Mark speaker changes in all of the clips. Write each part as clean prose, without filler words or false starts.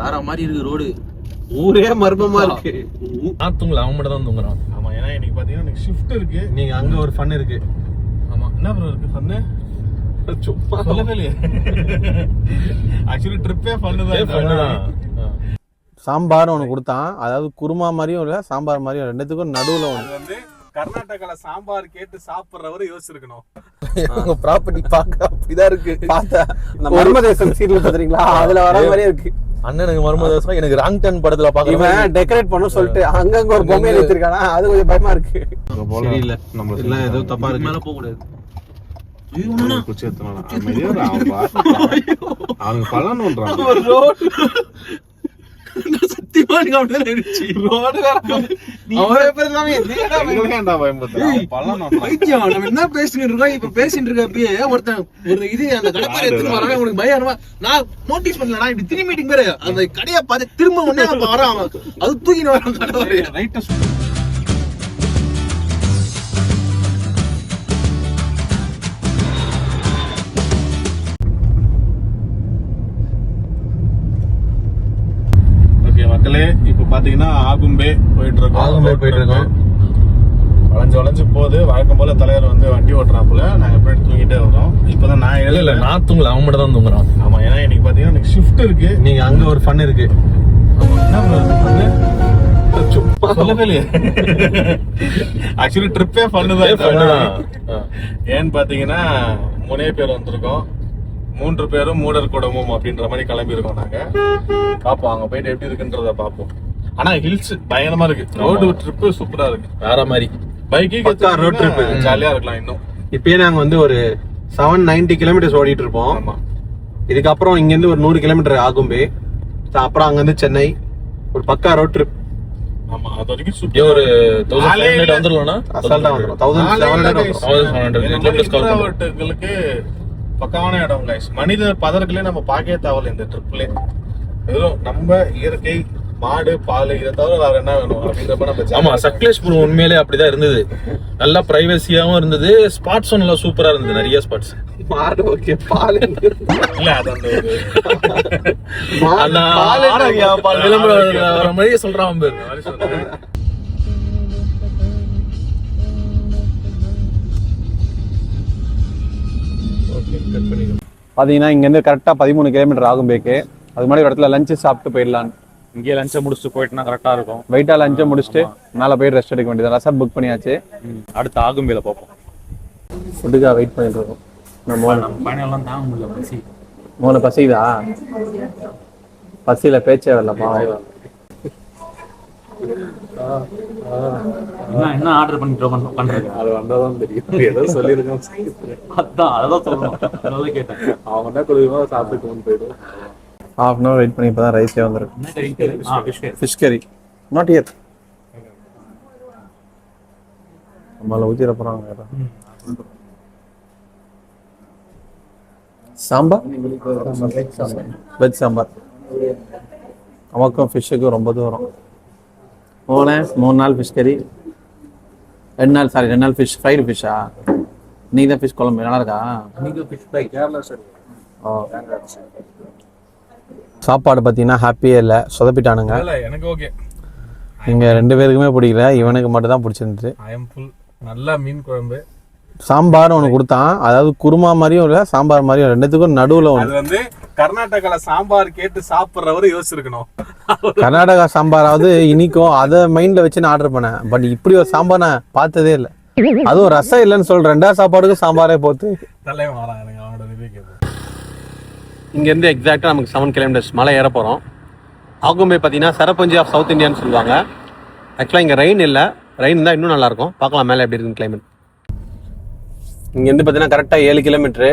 Speaker 1: வேற மாதிரி இருக்கு ரோடு.
Speaker 2: ஊரே மர்மமா இருக்கு.
Speaker 3: நான் தூங்கல, அவன் மட்டும் தான் தூங்குறான்.
Speaker 4: ஆமா, ஏன்னா இன்னைக்கு பாத்தீங்கன்னா எனக்கு ஷிஃப்ட் இருக்கு.
Speaker 2: நீங்க அங்க ஒரு ஃபன் இருக்கு.
Speaker 4: ஆமா, என்ன ப்ரோ இருக்கு ஃபன்னு?
Speaker 2: சும்மா
Speaker 4: சொல்லவே இல்லையே. ஆக்சுவலி ட்ரிப்பே ஃபன்னு தான்.
Speaker 2: சாம்பார் ஒன்று கொடுத்தான், அதாவது குருமா மாதிரியும் இல்லை சாம்பார் மாதிரியும், ரெண்டுத்துக்கும் நடுவில் ஒன்று.
Speaker 4: வந்து கர்நாடகால சாம்பார் கேட்டு சாப்பிட்றவரு யோசிச்சிருக்கணும்.
Speaker 2: அவங்க ப்ராப்பர்ட்டி பார்க்க அப்படிதான் இருக்கு. பார்த்தா அந்த மர்மதேசம் சீரியல் பாத்தீங்களா, அதுல வர மாதிரியே இருக்கு.
Speaker 3: அண்ணனுக்கு மர்மதேசம், எனக்கு ராங் டர்ன் படத்துல பாக்க
Speaker 2: டெக்கரேட் பண்ண சொல்லிட்டு அங்கங்க ஒரு பொம்மையில வச்சிருக்கானா, அது கொஞ்சம் பயமா இருக்கு.
Speaker 4: சரி இல்ல, நம்ம
Speaker 2: இல்ல ஏதோ தப்பா இருக்கு.
Speaker 1: மேல போக கூடாது.
Speaker 4: குச்சி எடுத்தனால அவங்க பலன்றாங்க.
Speaker 1: சத்தியமா எனக்கு அப்படிதான் இருந்துச்சு. ரோடு நம்ம என்ன பேசிட்டு இருக்கோம், இப்ப பேசிட்டு இருக்கப்பயே ஒருத்தன் ஒரு இது அந்த கடப்பாறை எடுத்துட்டு வரான். உனக்கு பயமா நான் நோட்டீஸ் பண்ணலடா, இப்படி திரும்பி மீட்டிங் பேரு அந்த கடையை பார்த்து திரும்ப உடனே வரான். அது தூக்கின்னு வரான் கடப்பாறைய.
Speaker 4: மக்களே, இப்ப பாத்தீங்கன்னா ஆகும்பே போயிட்டு இருக்கோம். வளைஞ்சு போகுது. வழக்கம் போல தலைவர் வந்து வண்டி ஓட்டுறாப்புல, நாங்க போய் தூங்கிட்டே வரோம். இப்பதான் நான்
Speaker 3: இல்ல, நான் தூங்கல, அவன் மட்டும் தான் தூங்குறான்.
Speaker 4: ஆமா, ஏன்னா இன்னைக்கு பாத்தீங்கன்னா எனக்கு ஷிஃப்ட் இருக்கு.
Speaker 2: நீங்க அங்க ஒரு ஃபன் இருக்கு.
Speaker 4: சொல்லவே இல்லையே. ஆக்சுவலி ட்ரிப்பே ஃபன்னு தான். ஏன்னு பாத்தீங்கன்னா 3 பேர் வந்திருக்கோம். 3 பேரும் மூடர் குடும்பம் அப்படின்ற மாதிரி கிளம்பி இருக்கோம். நாங்க பாப்போம், அங்க போயிட்டு எப்படி இருக்குன்றத பாப்போம். ஆனா ஹில்ஸ் பயங்கரமா இருக்கு. ரோடு ட்ரிப் சூப்பரா இருக்கு,
Speaker 3: வேற மாதிரி.
Speaker 4: பைக்கு ரோட் ட்ரிப் ஜாலியா இருக்கலாம். இன்னும்
Speaker 2: இப்பயே நாங்க வந்து ஒரு 790 கிலோமீட்டர்ஸ் ஓடிட்டு இருப்போம்.
Speaker 4: ஆமா,
Speaker 2: இதுக்கப்புறம் இங்க இருந்து ஒரு 100 கிலோமீட்டர் ஆகும்பே, அப்புறம் அங்க இருந்து சென்னை, ஒரு பக்கா ரோட் ட்ரிப்.
Speaker 4: ஆமா, அது வரைக்கும் சூப்பர்.
Speaker 3: ஒரு 1500 வந்துருவோம்னா
Speaker 2: அசால்ட்டா வந்துரும். 1700
Speaker 4: கிலோமீட்டர்களுக்கு பக்கமான இடம் கைஸ். மனித பதர்களே நம்ம பார்க்கவே தேவையில்ல இந்த ட்ரிப்ல. வெறும் நம்ம இயற்கை, மாடு, பால், இதை தவிர வேற என்ன வேணும் அப்படின்றப்ப நம்ம.
Speaker 3: ஆமா, சக்லேஷ்புரம் உண்மையிலே அப்படிதான் இருந்தது. நல்லா பிரைவசியாவும் இருந்தது, ஸ்பாட்ஸும் நல்லா சூப்பரா இருந்தது. நிறைய ஸ்பாட்ஸ்.
Speaker 2: மாடு ஓகே, பால்
Speaker 4: இல்ல, அது அந்த
Speaker 3: விளம்பரம் வர மாதிரியே சொல்றான் பேர்.
Speaker 2: பாத்தீங்கன்னா இங்க இருந்து கரெக்டா 13 கிலோமீட்டர் ஆகும் பேக்கு. அது மாதிரி இடத்துல லஞ்ச் சாப்பிட்டு போயிடலாம்.
Speaker 3: இங்கே லஞ்சை முடிச்சுட்டு போயிட்டுனா கரெக்டா இருக்கும்.
Speaker 2: வெயிட்டா லஞ்சை முடிச்சுட்டு மேலே போய் ரெஸ்ட் எடுக்க வேண்டியது. ரெசார்ட் புக் பண்ணியாச்சு.
Speaker 3: அடுத்து ஆகும்பேல பார்ப்போம்.
Speaker 2: ஃபுட்டுக்காக வெயிட் பண்ணிட்டு இருக்கோம். நம்ம
Speaker 3: பயணம்லாம் தாங்க முடியல, பசி.
Speaker 2: மூணு பசிதா, பசியில பேச்சே வரலப்பா.
Speaker 3: என்ன என்ன ஆர்டர் பண்ணிட்டு பண்றது,
Speaker 4: அது வந்தாதான் தெரியும். ஏதோ சொல்லிருக்கோம்,
Speaker 3: அதான் சொல்லணும். அதெல்லாம் கேட்டேன்.
Speaker 4: அவங்க என்ன கொடுக்குமோ சாப்பிட்டு போயிடும்.
Speaker 2: half an hour வெயிட் பண்ணி இப்பதான் ரைஸே வந்துருக்கு. ஃபிஷ் கறி நாட் ஹியர். நம்மள ஊத்திர போறாங்க. சாம்பார், வெஜ் சாம்பார். நமக்கும் ஃபிஷ்ஷுக்கும் ரொம்ப தூரம். 3 நாள் ஃபிஷ் கறி, 2 நாள் ஃபிஷ் ஃப்ரைடு ஃபிஷ்ஷா? நீங்க தான் ஃபிஷ் குழம்பு நல்லா இருக்கா? சாப்பாடு பார்த்தீங்கன்னா ஹாப்பியே இல்லை, சொதப்பிட்டானுங்க.
Speaker 4: எனக்கு ஓகே,
Speaker 2: இங்கே 2 பேருக்குமே பிடிக்கல, இவனுக்கு மட்டும் தான் பிடிச்சிருந்துச்சு.
Speaker 4: நல்லா மீன் குழம்பு,
Speaker 2: சாம்பார் ஒன்று கொடுத்தான், அதாவது குருமா மாதிரியும் இல்லை சாம்பார் மாதிரியும், ரெண்டுத்துக்கும் நடுவில் ஒன்று.
Speaker 4: அது வந்து கர்நாடகால சாம்பார் கேட்டு சாப்பிட்றவரு யோசிச்சிருக்கணும்.
Speaker 2: கர்நாடகா சாம்பாராவது இனிக்கும், அதை மைண்டில் வச்சு நான் ஆர்டர் பண்ணேன். பட் இப்படி ஒரு சாம்பார் நான் பார்த்ததே இல்லை. அதுவும் ரசம் இல்லைன்னு சொல்கிறேன். 2ஆவது சாப்பாடுக்கும் சாம்பாரே போட்டு
Speaker 4: தலைவன் வரான். எனக்கு அவனோட ரிவ்யூ கேட்பேன்.
Speaker 2: இங்கேருந்து எக்ஸாக்டாக நமக்கு 7 கிலோமீட்டர்ஸ் மலை ஏற போகிறோம். ஆகும்பே பார்த்தீங்கன்னா சரபஞ்சி ஆஃப் சவுத் இந்தியான்னு சொல்லுவாங்க. ஆக்சுவலாக இங்கே ரெயின் இல்லை, ரெயின் இருந்தால் இன்னும் நல்லாயிருக்கும். பார்க்கலாம் மேலே எப்படி இருக்குன்னு கிளைமேட். இங்கேருந்து பார்த்தீங்கன்னா கரெக்டாக 7 கிலோமீட்ரு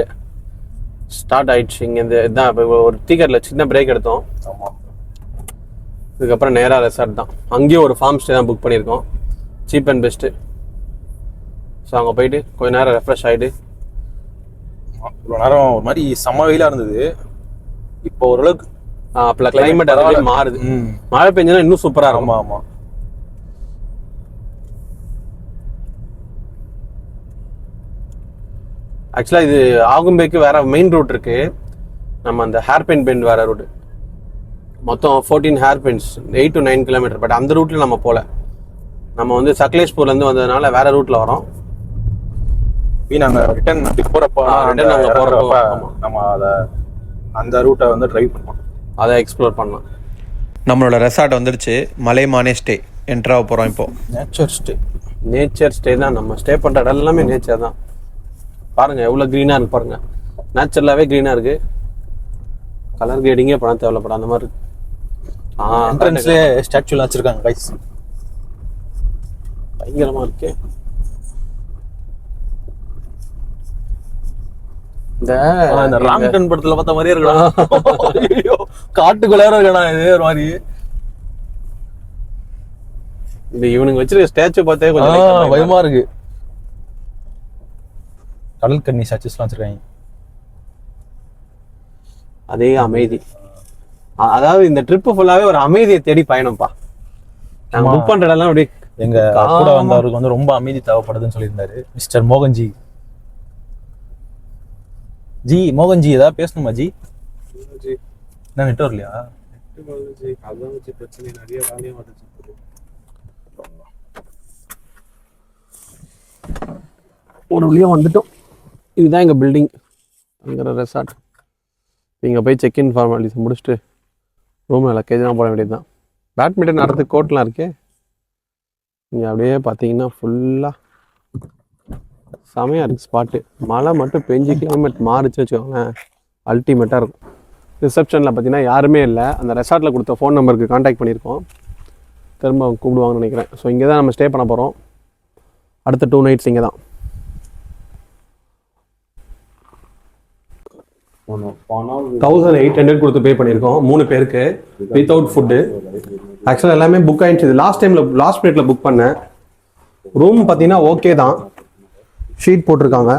Speaker 2: ஸ்டார்ட் ஆயிடுச்சு. இங்கேருந்து இதுதான் இப்போ ஒரு டீக்கரில் சின்ன பிரேக் எடுத்தோம். இதுக்கப்புறம் நேராக ரெசார்ட் தான். அங்கேயும் ஒரு ஃபார்ம் ஸ்டே தான் புக் பண்ணியிருக்கோம், சீப் அண்ட் பெஸ்ட்டு. ஸோ அங்கே போயிட்டு கொஞ்சம் நேரம் ரெஃப்ரெஷ் ஆகிட்டு.
Speaker 3: இவ்வளோ நேரம் ஒரு மாதிரி செம்ம வெயிலாக இருந்தது.
Speaker 2: இப்போ ஓரளவுக்கு அப்போ கிளைமேட் அதாவது மாறுது. மழை பெஞ்சதுன்னா இன்னும் சூப்பராக இருக்கும்.
Speaker 3: ஆமாம்.
Speaker 2: ஆக்சுவலாக இது ஆகும்பேக்கு வேற மெயின் ரூட் இருக்கு. நம்ம அந்த ஹேர் பின் பெண்ட் வேற ரூட். மொத்தம் 14 hair pins, 8 to 9 kilometre. But அந்த ரூட்டில் நம்ம போகல. நம்ம வந்து சக்லேஷ்பூர்லேருந்து வந்ததுனால வேற ரூட்டில் வரோம்.
Speaker 3: நாங்கள் ரிட்டர்ன் போகிறப்போ நம்ம அதை அந்த ரூட்டை வந்து ட்ரைவ் பண்ணோம்,
Speaker 2: அதை எக்ஸ்ப்ளோர் பண்ணலாம். நம்மளோட ரெசார்ட் வந்துடுச்சு. மலைமானே ஸ்டே என்ட்ராக போகிறோம். இப்போ நேச்சர் ஸ்டே தான். நம்ம ஸ்டே பண்ணுற இடம் எல்லாமே நேச்சர் தான். பாருங்கள் எவ்வளோ க்ரீனாக இருக்குது பாருங்கள். நேச்சுரலாகவே க்ரீனாக இருக்குது. கலர் கிரேடிங்கே பண்ண தேவைப்படும் அந்த மாதிரி இருக்கு.
Speaker 3: ஸ்டாச்சுலாம் வச்சுருக்காங்க கைஸ்,
Speaker 2: பயங்கரமாக இருக்கு. இந்த
Speaker 3: ராங்டன் படத்துல பார்த்த மாதிரியே இருக்கலாம். காட்டுக்குள்ள இருக்கா இது ஒரு மாதிரி.
Speaker 2: இந்த இவனுங்க வச்சிருக்க ஸ்டாச்சு பார்த்தே கொஞ்சம்
Speaker 3: பயமா இருக்கு. கடல் கன்னி ஸ்டாச்சுஸ்லாம் வச்சிருக்காங்க.
Speaker 2: அதே அமைதி. அதாவது இந்த ட்ரிப் ஃபுல்லாவே ஒரு அமைதியை தேடி பயணம்ப்பா. நாங்க புக் பண்ற இடம்லாம் அப்படி
Speaker 3: எங்க கூட வந்தவருக்கு வந்து ரொம்ப அமைதி தேவைப்படுதுன்னு சொல்லியிருந்தாரு மிஸ்டர் மோகன்ஜி. ஜி மோகன்ஜி ஏதாவது பேசணுமா ஜி? என்ன நெட் வரலையா?
Speaker 2: ஒரு வழியா வந்துட்டோம். இதுதான் எங்க பில்டிங், அங்கே ரெசார்ட். இங்கே போய் செக்இன் ஃபார்மாலிட்டிஸ் முடிச்சுட்டு ரூமில் லக்கேஜ்லாம் போட வேண்டியது தான். பேட்மிண்டன் ஆடுறதுக்கு கோர்ட்லாம் இருக்கே. இங்கே அப்படியே பார்த்தீங்கன்னா ஃபுல்லாக செமையாக இருக்குது ஸ்பாட்டு. மழை மட்டும் பெஞ்சு கிளைமேட் மாறிச்சு வச்சுக்கோங்களேன், அல்டிமேட்டாக இருக்கும். ரிசப்ஷனில் பார்த்தீங்கன்னா யாருமே இல்லை. அந்த ரெசார்ட்டில் கொடுத்த ஃபோன் நம்பருக்கு கான்டாக்ட் பண்ணியிருக்கோம். திரும்ப அவங்க கூப்பிடுவாங்கன்னு நினைக்கிறேன். ஸோ இங்கே தான் நம்ம ஸ்டே பண்ண போகிறோம். அடுத்த 2 nights இங்கே தான். 1800 கொடுத்து பே பண்ணியிருக்கோம் 3 பேருக்கு வித்தவுட் ஃபுட்டு. ஆக்சுவலாக எல்லாமே புக் ஆகிடுச்சு. இது லாஸ்ட் மினிட்ல புக் பண்ணேன். ரூம் பார்த்தீங்கன்னா ஓகே தான், ஷீட் போட்டிருக்காங்க.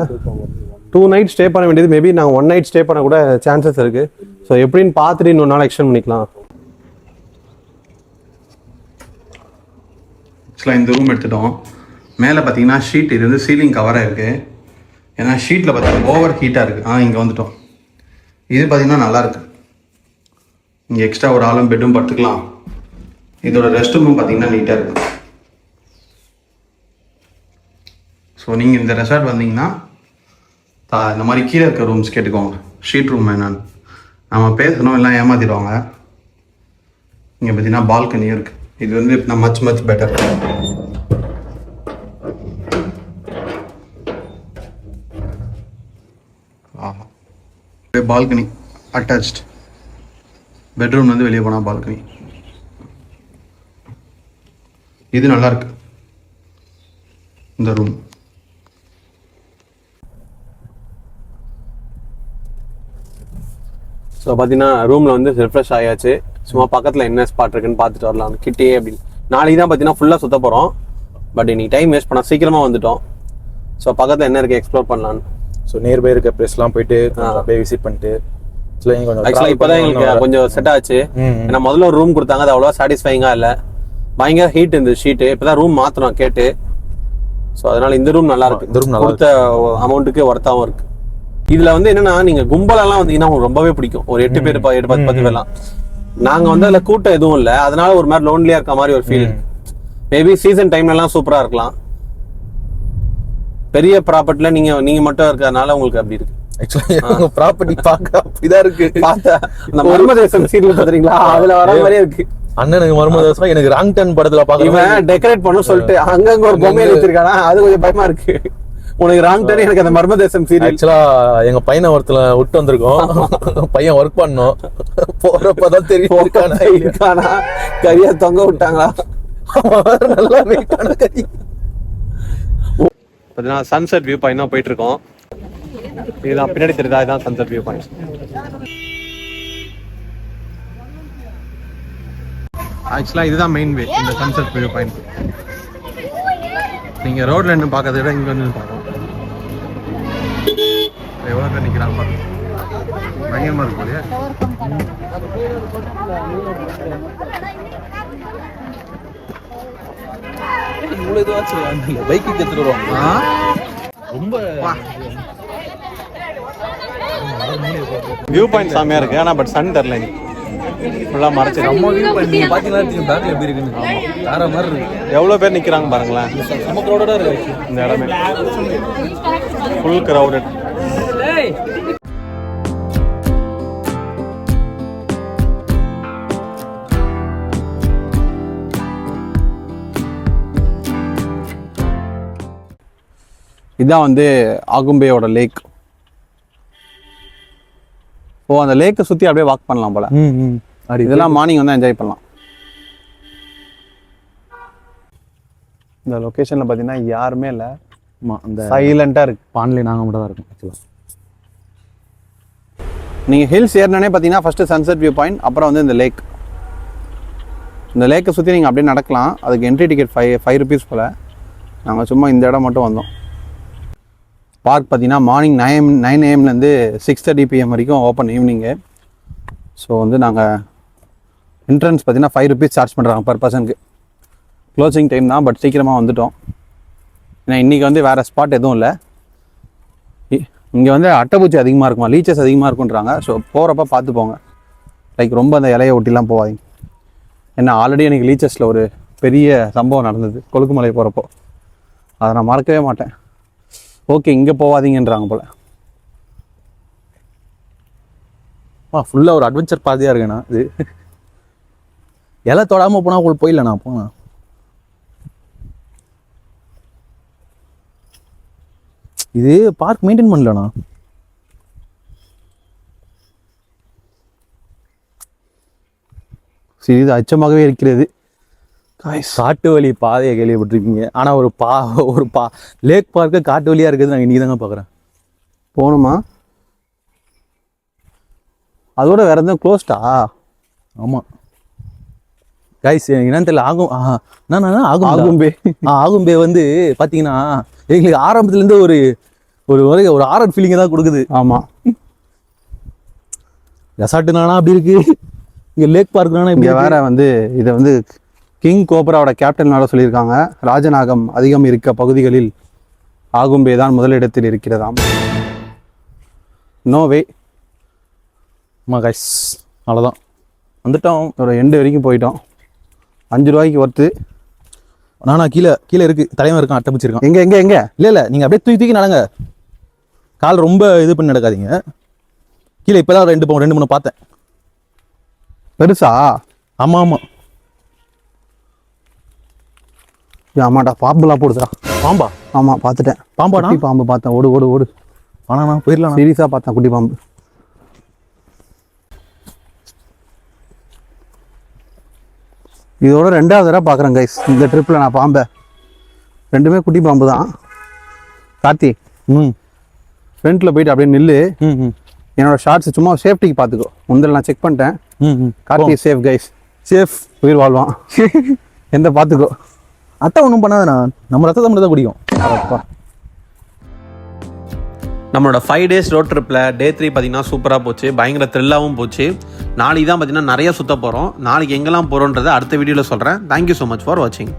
Speaker 2: 2 nights ஸ்டே பண்ண வேண்டியது. மேபி நாங்கள் 1 night ஸ்டே பண்ண கூட சான்சஸ் இருக்குது. ஸோ எப்படின்னு பார்த்துட்டு இன்னொரு நாள் எக்ஸ்டெண்ட் பண்ணிக்கலாம். ஆக்சுவலாக இந்த ரூம் எடுத்துட்டோம். மேலே பார்த்தீங்கன்னா ஷீட், இது வந்து சீலிங் கவராக இருக்குது. ஏன்னா ஷீட்டில் பார்த்தீங்கன்னா ஓவர் ஹீட்டாக இருக்குது. இங்கே வந்துட்டோம். இது பார்த்தீங்கன்னா நல்லாயிருக்கு. இங்கே எக்ஸ்ட்ரா ஒரு ஆளும் பெட்ரூம் படுத்துக்கலாம். இதோட ரெஸ்ட் ரூமும் பார்த்தீங்கன்னா நீட்டாக இருக்குது. ஸோ நீங்கள் இந்த ரெசார்ட் வந்தீங்கன்னா இந்த மாதிரி கீழே இருக்க ரூம்ஸ் கேட்டுக்கோங்க. ஷீட் ரூம் என்னன்னு நம்ம பேசணும், எல்லாம் ஏமாத்திடுவாங்க. இங்கே பார்த்தீங்கன்னா பால்கனியும் இருக்குது. இது வந்து much better. Balcony attached. Bedroom வந்து வெளியே போனால் பால்கனி. இது நல்லா இருக்கு இந்த ரூம். ஸோ பார்த்தீங்கன்னா ரூமில் வந்து ரிஃப்ரெஷ் ஆயாச்சு. சும்மா பக்கத்தில் என்ன ஸ்பாட் இருக்குன்னு பார்த்துட்டு வரலாம் கிட்டே அப்படின்னு. நாளைக்கு தான் பார்த்தீங்கன்னா ஃபுல்லாக சுற்ற போகிறோம். பட் இன்னைக்கு டைம் வேஸ்ட் பண்ணால் சீக்கிரமாக வந்துட்டோம். ஸோ பக்கத்தில் என்ன இருக்குது எக்ஸ்ப்ளோர் பண்ணலான்னு.
Speaker 3: ஸோ நியர்பை இருக்க பிளேஸ்லாம் போயிட்டு அப்படியே விசிட் பண்ணிட்டு
Speaker 2: ஆக்சுவலாக இப்போதான் எங்களுக்கு கொஞ்சம் செட் ஆச்சு. ஏன்னா முதல்ல ஒரு ரூம் கொடுத்தாங்க, அது அவ்வளோவா சாட்டிஸ்ஃபைங்காக இல்லை. பயங்கர ஹீட் இருந்தது ஷீட்டு. இப்போதான் ரூம் மாற்றணும் கேட்டு. ஸோ அதனால இந்த ரூம் நல்லா இருக்கு. கொடுத்த அமௌண்ட்டுக்கு ஒர்த்தாகவும் இருக்கு. இதில் வந்து என்னன்னா நீங்கள் கும்பலெல்லாம் வந்தீங்கன்னா உங்களுக்கு ரொம்பவே பிடிக்கும். ஒரு 8 பேர் 10 பேர்லாம். நாங்கள் வந்து அதில் கூட்டம் எதுவும் இல்லை, அதனால ஒரு மாதிரி லோன்லியாக இருக்க மாதிரி ஒரு ஃபீல். மேபி சீசன் டைம்லலாம் சூப்பராக இருக்கலாம். பெரிய ப்ராப்பர்ட்டில நீங்க மட்டும் இருக்கிறதுனால உங்களுக்கு அப்படி இருக்கு.
Speaker 3: ஆக்சுவலி ப்ராப்பர்ட்டி பார்க்க அப்படிதான் இருக்கு.
Speaker 2: பார்த்தா அந்த மர்மதேசம் சீரியல் பாத்தீங்களா, அதுல வர மாதிரியே இருக்கு.
Speaker 3: அண்ணனுக்கு மர்மதேசம் எனக்கு ராங் டர்ன் படத்துல
Speaker 2: பாக்க டெக்கரேட் பண்ண சொல்லிட்டு அங்கங்க ஒரு பொம்மையை வச்சிருக்கானா, அது கொஞ்சம் பயமா இருக்கு. உனக்கு ராங் டர்ன், எனக்கு அந்த மர்மதேசம் சீரியல்.
Speaker 3: ஆக்சுவலா எங்க பையனை ஒருத்தல விட்டு வந்திருக்கோம். பையன் ஒர்க் பண்ணோம். போறப்பதான் தெரியும்
Speaker 2: இருக்கானா கரியா தொங்க விட்டாங்களா.
Speaker 3: நல்லா வெயிட்டான கறி.
Speaker 2: பார்த்தீங்கன்னா சன்செட் வியூ பாயிண்ட் தான் போயிட்டு இருக்கோம். இதுதான் பின்னாடி தெரியுதா, இதுதான் சன்செட் வியூ பாயிண்ட். ஆக்சுவலாக இதுதான் மெயின் வே, இந்த சன்செட் வியூ பாயிண்ட். நீங்கள் ரோட்ல நின்று பார்க்கறத விட இங்கே வந்து பார்க்கணும். எவ்வளோ பேர் நிற்கிறாங்க பாருங்க, பயங்கரமாக இருக்கும் இல்லையா. வியூ பாயிண்ட் செம்மையா இருக்கு. ஆனா பட் சன் தெரியல. ஃபுல்லாக மறைச்சிடும்.
Speaker 3: நம்ம வியூ பண்ணி பார்த்தீங்கன்னா தெரியும் பேக்கில் எப்படி இருக்குன்னு. வேற மாதிரி இருக்கு.
Speaker 2: எவ்வளோ பேர் நிற்கிறாங்க பாருங்களேன்.
Speaker 3: நம்ம க்ரௌடடாக இருக்கு
Speaker 2: இந்த இடமே ஃபுல் க்ரௌடட். இதான் வந்து ஆகும்பேயோட லேக். ஓ, அந்த லேக்கை சுற்றி அப்படியே வாக் பண்ணலாம் போல. இதெல்லாம் மார்னிங் வந்து என்ஜாய் பண்ணலாம். இந்த லொக்கேஷனில் பார்த்தீங்கன்னா யாருமே இல்லை,
Speaker 3: அந்த
Speaker 2: சைலண்டாக இருக்கு.
Speaker 3: பான்லேயே நாங்கள் மட்டும் தான் இருக்கும் ஆக்சுவலாக.
Speaker 2: நீங்கள் ஹில்ஸ் ஏறினே பார்த்தீங்கன்னா ஃபஸ்ட்டு சன்செட் வியூ பாயிண்ட், அப்புறம் வந்து இந்த லேக். இந்த லேக்கை சுற்றி நீங்கள் அப்படியே நடக்கலாம். அதுக்கு என்ட்ரி டிக்கெட் ஃபைவ் ருபீஸ் போல். நாங்கள் சும்மா இந்த இடம் மட்டும் வந்தோம். பார்க் பார்த்தீங்கன்னா மார்னிங் 9 AM to 6:30 PM வரைக்கும் ஓப்பன் ஈவினிங்கு. ஸோ வந்து நாங்கள் என்ட்ரன்ஸ் பார்த்தீங்கன்னா 5 rupees சார்ஜ் பண்ணுறாங்க பர் பர்சனுக்கு. க்ளோசிங் டைம் தான், பட் சீக்கிரமாக வந்துட்டோம். ஏன்னா இன்றைக்கி வந்து வேறு ஸ்பாட் எதுவும் இல்லை. இங்கே வந்து அட்டைப்பூச்சி அதிகமாக இருக்குமா, லீச்சஸ் அதிகமாக இருக்குன்றாங்க. ஸோ போகிறப்ப பார்த்து போங்க. லைக் ரொம்ப அந்த இலையை ஒட்டிலாம் போகாதீங்க. ஏன்னா ஆல்ரெடி எனக்கு லீச்சஸில் ஒரு பெரிய சம்பவம் நடந்தது கொழுக்குமலை போகிறப்போ. அதை நான் மறக்கவே மாட்டேன். ஓகே, இங்கே போகாதீங்கன்றாங்க போல்.
Speaker 3: ஃபுல்லாக ஒரு அட்வென்ச்சர் பாதையாக இருக்கேண்ணா. இது இலை தொடாமல் போனால் உங்களுக்கு போயிடலண்ணா. போனா இது பார்க் மெயின்டைன் பண்ணலண்ணா.
Speaker 2: சிறிது அச்சமாகவே இருக்கிறது.
Speaker 3: காட்டு வழி பாதையை கேள்விப்பட்டிருப்பீங்க. ஆனால் ஒரு லேக் பார்க்க காட்டு வழியாக இருக்குது. நான் இன்றைக்கி தாங்க பார்க்குறேன்.
Speaker 2: போகணுமா? அதோட வேற எதுவும் க்ளோஸ்டா?
Speaker 3: ஆமாம் கைஸ், என்னன்னு தெரியல. ஆகும்பே ஆகும்பே வந்து பார்த்தீங்கன்னா எங்களுக்கு ஆரம்பத்துலேருந்து ஒரு ஆரட் ஃபீலிங்கை தான் கொடுக்குது.
Speaker 2: ஆமாம்,
Speaker 3: ரெசார்ட்டுனானா அப்படி இருக்கு, இங்கே லேக் பார்க்குனானா
Speaker 2: இங்கே வேற வந்து இதை வந்து கிங் கோப்ராவோட கேப்டனால சொல்லியிருக்காங்க. ராஜநாகம் அதிகம் இருக்க பகுதிகளில் ஆகும்பே தான் முதலிடத்தில் இருக்கிறதாம். நோ வே.
Speaker 3: ஆமாம் கைஸ், அவ்வளோதான் வந்துட்டோம்.
Speaker 2: ஒரு எண்டு வரைக்கும் போயிட்டோம். 5 ரூபாய்க்கு ஒர்த்து.
Speaker 3: நானா கீழே இருக்கு, தலைவன் இருக்கான், அட்டை பிடிச்சிருக்கான்.
Speaker 2: எங்க
Speaker 3: இல்லை நீங்கள் அப்படியே தூக்கி நடங்க. கால் ரொம்ப இது பண்ணி நடக்காதீங்க. கீழே இப்போ தான் 2-3 பார்த்தேன்.
Speaker 2: பெருசா?
Speaker 3: ஆமாம்.
Speaker 2: ஆமாடா, பாம்புலாம் போடுதா?
Speaker 3: பாம்பா?
Speaker 2: ஆமாம், பார்த்துட்டேன்.
Speaker 3: பாம்பாடா?
Speaker 2: பாம்பு பார்த்தேன். ஓடு.
Speaker 3: ஆனா போயிடலாம்.
Speaker 2: சீரியஸாக பார்த்தேன் குட்டி பாம்பு. இதோட 2வது தடவை பார்க்குறேன் கைஸ் இந்த ட்ரிப்பில் நான் பாம்பை. 2மே குட்டி பாம்பு தான். கார்த்தி, ஃப்ரண்ட்டில் போயிட்டு அப்படியே நில்லு. என்னோட ஷார்ட்ஸ் சும்மா சேஃப்டிக்கு பார்த்துக்கோ. முந்தில் நான் செக் பண்ணிட்டேன். கார்த்தி சேஃப் கைஸ், சேஃப், உயிர் வாழ்வான். எந்த பார்த்துக்கோ.
Speaker 3: அட்டை ஒன்றும் பண்ணாதுண்ணா, நம்ம ரத்தத்தை மட்டும் தான் குடிக்கும்.
Speaker 2: அப்பா, நம்மளோட 5 days ரோட் ட்ரிப்பில் டே 3 பார்த்தீங்கன்னா சூப்பராக போச்சு. பயங்கர த்ரில்லாகவும் போச்சு. நாளைக்கு தான் பார்த்தீங்கன்னா நிறைய சுற்ற போகிறோம். நாளைக்கு எங்கெல்லாம் போகிறோன்றதை அடுத்த வீடியோவில் சொல்கிறேன். தேங்க்யூ ஸோ மச் ஃபார் வாட்சிங்.